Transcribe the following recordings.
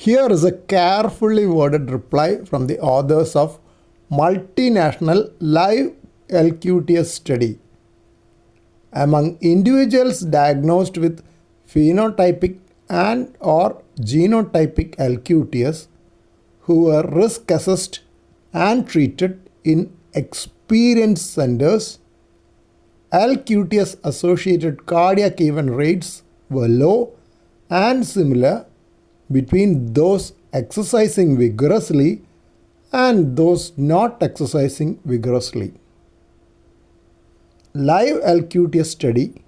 Here is a carefully worded reply from the authors of multinational live LQTS study. Among individuals diagnosed with phenotypic and or genotypic LQTS who were risk assessed and treated in experience centers, LQTS associated cardiac event rates were low and similar between those exercising vigorously and those not exercising vigorously. Live LQTS study,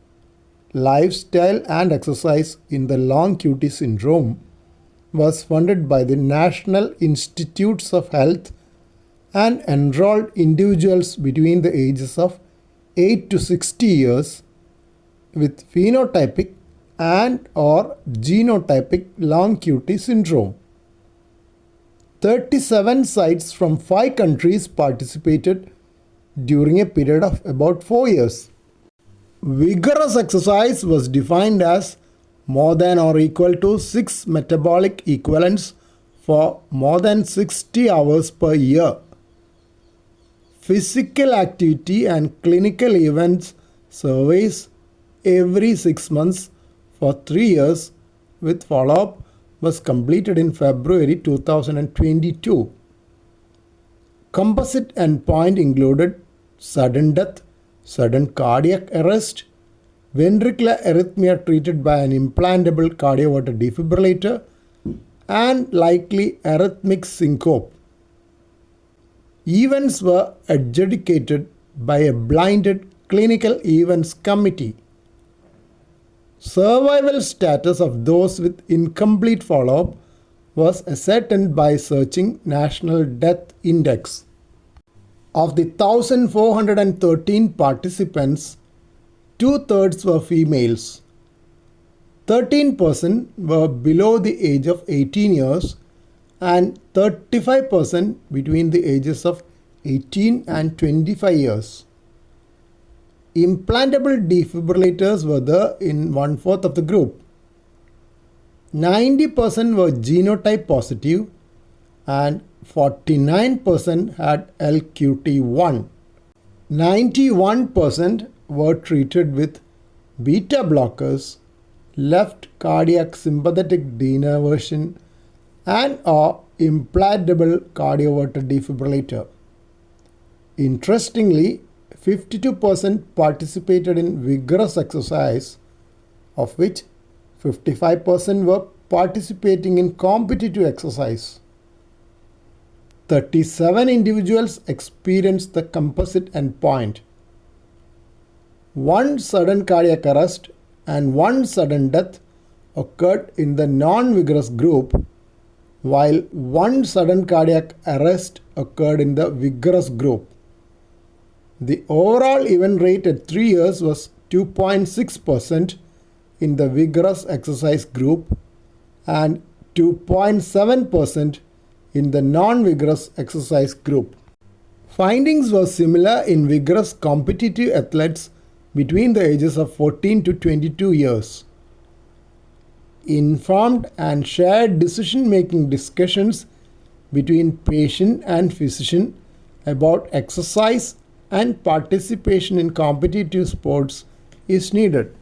Lifestyle and Exercise in the Long QT Syndrome, was funded by the National Institutes of Health and enrolled individuals between the ages of 8 to 60 years with phenotypic and or genotypic long QT syndrome. 37 sites from 5 countries participated during a period of about 4 years. Vigorous exercise was defined as more than or equal to 6 metabolic equivalents for more than 60 hours per year. Physical activity and clinical events surveys every 6 months for 3 years with follow-up was completed in February 2022. Composite endpoint included sudden death, sudden cardiac arrest, ventricular arrhythmia treated by an implantable cardioverter defibrillator, and likely arrhythmic syncope. Events were adjudicated by a blinded clinical events committee. Survival status of those with incomplete follow-up was ascertained by searching National Death Index. Of the 1,413 participants, 2/3 were females. 13% were below the age of 18 years and 35% between the ages of 18 and 25 years. Implantable defibrillators were there in 1/4 of the group. 90% were genotype positive and 49% had LQT1. 91% were treated with beta blockers, left cardiac sympathetic denervation, and or implantable cardioverter defibrillator. Interestingly, 52% participated in vigorous exercise, of which 55% were participating in competitive exercise. 37 individuals experienced the composite endpoint. 1 sudden cardiac arrest and 1 sudden death occurred in the non-vigorous group, while 1 sudden cardiac arrest occurred in the vigorous group. The overall event rate at 3 years was 2.6% in the vigorous exercise group and 2.7% in the non-vigorous exercise group. Findings were similar in vigorous competitive athletes between the ages of 14 to 22 years. Informed and shared decision-making discussions between patient and physician about exercise and participation in competitive sports is needed.